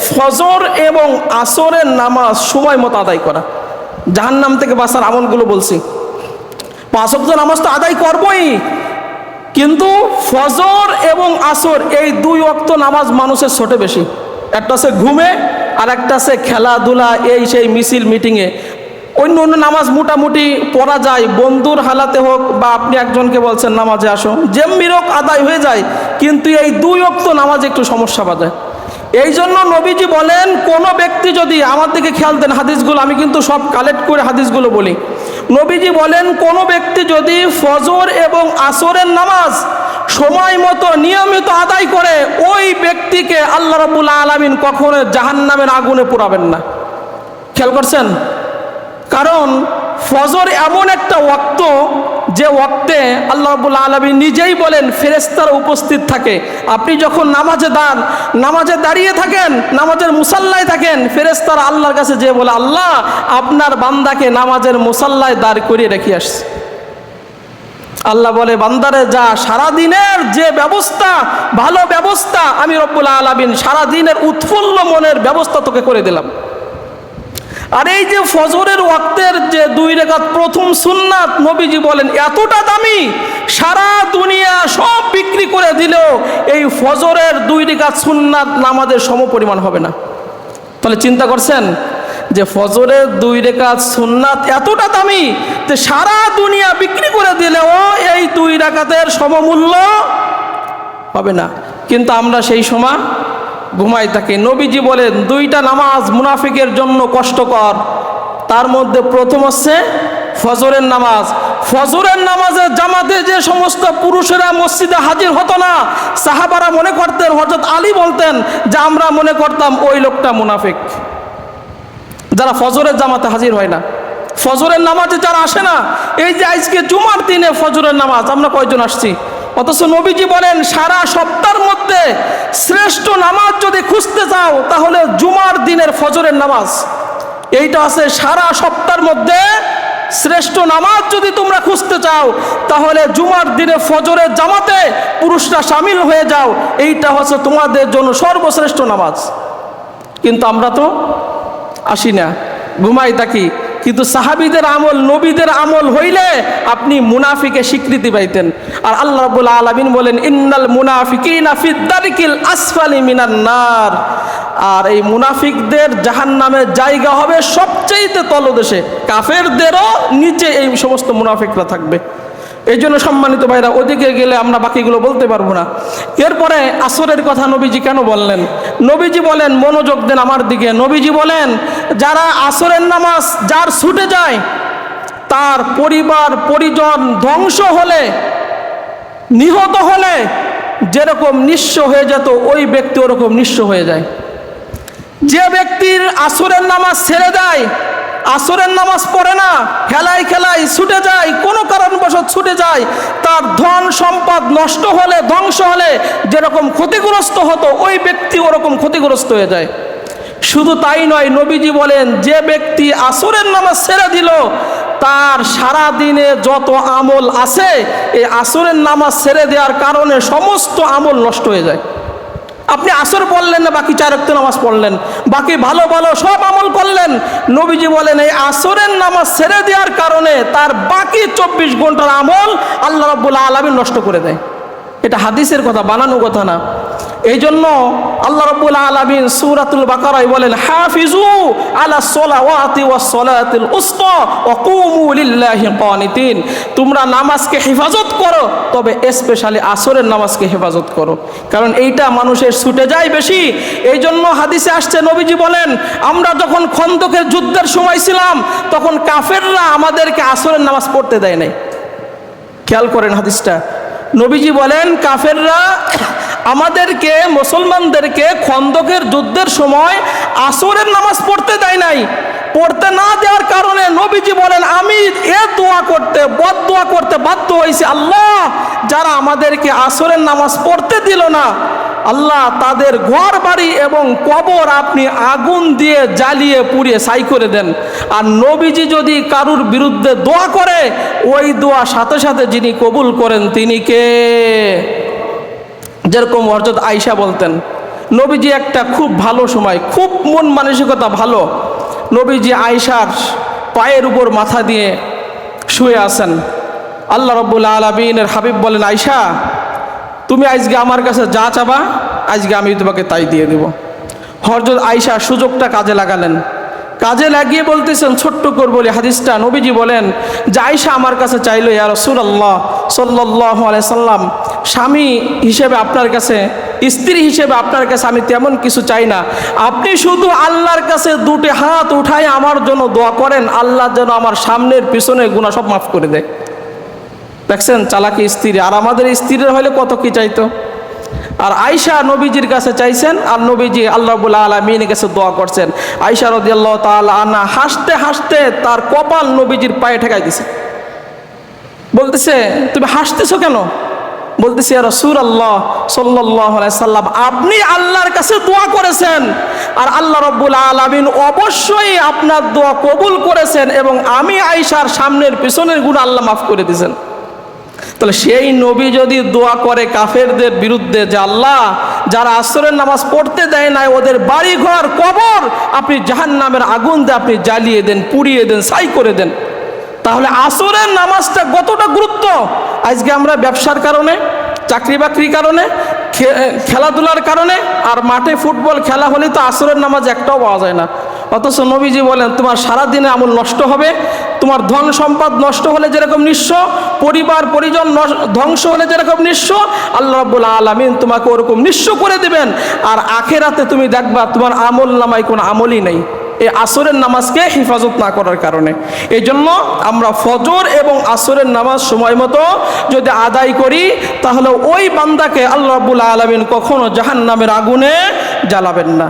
ফজর এবং আসরের নামাজ সময় মতো আদায় করা, জাহান্নাম থেকে বাঁচার আমলগুলো বলছি। 5 ওয়াক্ত নামাজ তো আদায় করবই, কিন্তু ফজর এবং আসর এই 2 ওয়াক্ত নামাজ মানুষের ছোটে বেশি। একটা আছে ঘুমে, আর একটা আছে খেলাধুলা, এই সেই মিছিল মিটিংয়ে। অন্য নামাজ মোটামুটি পড়া যায়, বন্ধুর হালাতে হোক বা আপনি একজনকে বলছেন নামাজে আসো, যেমনি হোক আদায় হয়ে যায়। কিন্তু এই 2 ওয়াক্ত নামাজ একটু সমস্যা বাজায়। এই জন্য নবীজি বলেন, কোনো ব্যক্তি যদি, আমার দিকে খেয়াল দেন হাদিসগুলো, আমি কিন্তু সব কালেক্ট করে হাদিসগুলো বলি। নবীজি বলেন, কোনো ব্যক্তি যদি ফজর এবং আসরের নামাজ সময় মতো নিয়মিত আদায় করে, ওই ব্যক্তিকে আল্লাহ রাব্বুল আলামিন কখনো জাহান্নামের আগুনে পোড়াবেন না। খেয়াল করছেন? কারণ ফজর এমন একটা ওয়াক্ত, যে ওয়াক্তে আল্লাহ রাব্বুল আলামিন নিজেই বলেন ফেরেশতারা উপস্থিত থাকে। আপনি যখন নামাজে দাঁড়িয়ে থাকেন, নামাজের মুসাল্লায় থাকেন, ফেরেশতারা আল্লাহর কাছে যেয়ে বলে, আল্লাহ আপনার বান্দাকে নামাজের মুসাল্লায় দাঁড় করিয়ে রেখে আসছে। আল্লাহ বলে, বান্দারে যা, সারাদিনের যে ব্যবস্থা, ভালো ব্যবস্থা আমি রব্বুল আলামিন সারাদিনের উৎফুল্ল মনের ব্যবস্থা তোকে করে দিলাম। আর এই যে ফজরের ওয়াক্তের যে 2 রাকাত প্রথম সুন্নাত, নবীজি বলেন এতটা দামি, সারা দুনিয়া সব বিক্রি করে দিলেও এই ফজরের 2 রাকাত সুন্নাত নামাজের সমপরিমাণ হবে না। তাহলে চিন্তা করছেন যে ফজরের 2 রাকাত সুন্নাত এতটা দামি যে সারা দুনিয়া বিক্রি করে দিলেও এই 2 রাকাতের সমমূল্য হবে না। কিন্তু আমরা সেই সময় ঘুমাই থাকি। নবীজি বলেন 2টা নামাজ মুনাফিকের জন্য কষ্টকর। তার মধ্যে প্রথম হচ্ছে ফজরের নামাজ। ফজরের নামাজে জামাতে যে সমস্ত পুরুষেরা মসজিদে হাজির হতো না, সাহাবারা মনে করতেন, হযরত আলী বলতেন যে আমরা মনে করতাম ওই লোকটা মুনাফিক, যারা ফজরের জামাতে হাজির হয় না, ফজরের নামাজে যারা আসে না। এই যে আজকে জুমার দিনে ফজরের নামাজ আমরা কয়জন আসছি? অথচ নবীজি বলেন সারা সপ্তাহের মধ্যে শ্রেষ্ঠ নামাজ যদি খুঁজতে চাও তাহলে জুমার দিনের ফজরের নামাজ। এইটা আছে সারা সপ্তাহের মধ্যে শ্রেষ্ঠ নামাজ যদি তোমরা খুঁজতে চাও তাহলে জুমার দিনে ফজরের জামাতে পুরুষরা শামিল হয়ে যাও, এইটা হচ্ছে তোমাদের জন্য সর্বশ্রেষ্ঠ নামাজ। কিন্তু আমরা তো আসি না, ঘুমাই থাকি। কিন্তু সাহাবীদের আমল, নবীদের আমল হইলে আপনি মুনাফিকে স্বীকৃতি পাইতেন। আর আল্লাহ রাব্বুল আলামিন বলেন, ইন্নাল মুনাফিকিনা ফিদ দারকিল আসফালি মিনান নার। আর এই মুনাফিকদের জাহান্নামের জায়গা হবে সবচেয়ে তলদেশে, কাফেরদেরও নিচে এই সমস্ত মুনাফিকরা থাকবে। এই জন্য সম্মানিত ভাইরা, ওদিকে গেলে আমরা বাকিগুলো বলতে পারবো না। এরপরে আসরের কথা নবীজি কেন বললেন? নবীজি বলেন, মনোযোগ দেন আমার দিকে। নবীজি বলেন, যারা আসরের নামাজ যার ছুটে যায়, তার পরিবার পরিজন ধ্বংস হলে, নিহত হলে যেরকম নিঃস্ব হয়ে যেত, ওই ব্যক্তি ওরকম নিঃস্ব হয়ে যায়। যে ব্যক্তির আসরের নামাজ ছেড়ে দেয়, আসরের নামাজ পড়ে না, খেলায় খেলায় ছুটে যায়, কোনো কারণবশত ছুটে যায়, তার ধন সম্পদ নষ্ট হলে, ধ্বংস হলে যেরকম ক্ষতিগ্রস্ত হতো, ওই ব্যক্তি ওরকম ক্ষতিগ্রস্ত হয়ে যায়। শুধু তাই নয়, নবীজি বলেন যে ব্যক্তি আসরের নামাজ ছেড়ে দিল, তার সারা দিনে যত আমল আছে, এই আসরের নামাজ ছেড়ে দেওয়ার কারণে সমস্ত আমল নষ্ট হয়ে যায়। আপনি আসর পড়লেন না, বাকি 4 ওয়াক্ত নামাজ পড়লেন, বাকি ভালো ভালো সব আমল করলেন, নবীজি বলেন এই আসরের নামাজ ছেড়ে দেওয়ার কারণে তার বাকি 24 ঘন্টার আমল আল্লাহ রাব্বুল আলামিন নষ্ট করে দেয়। এটা হাদিসের কথা, বানানো কথা না। এই জন্য আল্লাহ রাব্বুল আলামিন সূরাতুল বাকারায় বলেন, হাফিজু আলা সলাওয়াতি ওয়াস সলাতিল উসতা ওয়া কুমু লিল্লাহি কানিতিন। তোমরা নামাজকে হেফাজত করো, তবে স্পেশালি আসরের নামাজকে হেফাজত করো, কারণ এইটা মানুষের ছুটে যায় বেশি। এই জন্য হাদিসে আসছে, নবীজি বলেন আমরা যখন খন্দকের যুদ্ধের সময় ছিলাম, তখন কাফেররা আমাদেরকে আসরের নামাজ পড়তে দেয় নাই। খেয়াল করেন হাদিসটা। নবীজি বলেন কাফেররা আমাদেরকে, মুসলমানদেরকে খন্দকের যুদ্ধের সময় আসরের নামাজ পড়তে দেয় নাই। পড়তে না দেওয়ার কারণে নবীজি বলেন আমি বদদোয়া করতে বাধ্য হয়েছি, আল্লাহ যারা আমাদেরকে আসরের নামাজ পড়তে দিল না, আল্লাহ তাদের ঘর বাড়ি এবং কবর আপনি আগুন দিয়ে জ্বালিয়ে পুড়িয়ে ছাই করে দেন। আর নবীজি যদি কারুর বিরুদ্ধে দোয়া করে, ওই দোয়া সাথে সাথে যিনি কবুল করেন তিনি কে? যেরকম হযরত আয়েশা বলতেন, নবীজি একটা খুব ভালো সময়, খুব মন মানসিকতা ভালো, নবীজি আয়েশার পায়ের উপর মাথা দিয়ে শুয়ে আছেন। আল্লাহ রাব্বুল আলামিনের হাবিব বলেন, আয়েশা তুমি আজকে আমার কাছে যা চাবা আজকে আমি তোমাকে তাই দিয়ে দেব। হযরত আয়েশা সুযোগটা কাজে লাগালেন, কাজে লাগিয়ে বলতেছেন, ছোট্ট করে বলি হাদিসটা, নবীজি বলেন যে আয়েশা আমার কাছে চাইলো, ইয়া রাসূলুল্লাহ সাল্লাল্লাহু আলাইহি সাল্লাম, স্বামী হিসেবে আপনার কাছে, স্ত্রী হিসেবে আপনার কাছে আমি তেমন কিছু চাই না, আপনি শুধু আল্লাহর কাছে দুটি হাত উঠায় আমার জন্য দোয়া করেন, আল্লাহ যেন আমার সামনের পিছনের গুনাহ সব মাফ করে দেয়। দেখছেন চালাকি স্ত্রী, আর আমাদের স্ত্রীর হলে কত কি চাইতো। আর আয়েশা নবীজির কাছে চাইছেন, আর নবীজি আল্লাহ রাব্বুল আলামিনের কাছে দোয়া করছেন। আয়েশা রাদিয়াল্লাহু তাআলা আনহা হাসতে হাসতে তার কপাল নবীজির পায়ে ঠেকাই দিছে। বলতেছে, তুমি হাসতেছো কেন? বলতেছে, ইয়া রাসূলুল্লাহ সাল্লাল্লাহু আলাইহি সাল্লাম, আপনি আল্লাহর কাছে দোয়া করেছেন, আর আল্লাহ রাব্বুল আলামিন অবশ্যই আপনার দোয়া কবুল করেছেন, এবং আমি আয়েশার সামনের পিছনের গুনাহ আল্লাহ মাফ করে দিয়েছেন। তাহলে সেই নবী যদি দোয়া করে কাফেরদের বিরুদ্ধে যে আল্লাহ যারা আসরের নামাজ পড়তে দেয় না ওদের বাড়ি ঘর কবর আপনি জাহান্নামের আগুন দিয়ে আপনি জ্বালিয়ে দেন, পুড়িয়ে দেন, ছাই করে দেন, তাহলে আসরের নামাজটা কতটা গুরুত্ব। আজকে আমরা ব্যবসার কারণে, চাকরি বাকরির কারণে, খেলাধুলার কারণে, আর মাঠে ফুটবল খেলা হলে তো আসরের নামাজ একটাও পাওয়া যায় না, অথচ নবীজি বলেন তোমার সারাদিনে আমল নষ্ট হবে, তোমার ধন সম্পদ নষ্ট হলে যেরকম নিঃস্ব, পরিবার পরিজন ধ্বংস হলে যেরকম নিঃস্ব, আল্লাহ রাব্বুল আলামিন তোমাকে ওরকম নিঃস্ব করে দিবেন। আর আখেরাতে তুমি দেখবা তোমার আমল নামায় কোনো আমলই নেই, এই আসরের নামাজকে হেফাজত না করার কারণে। এই জন্য আমরা ফজর এবং আসরের নামাজ সময় মতো যদি আদায় করি তাহলে ওই বান্দাকে আল্লাহ রাব্বুল আলামিন কখনো জাহান্নামের আগুনে জ্বালাবেন না।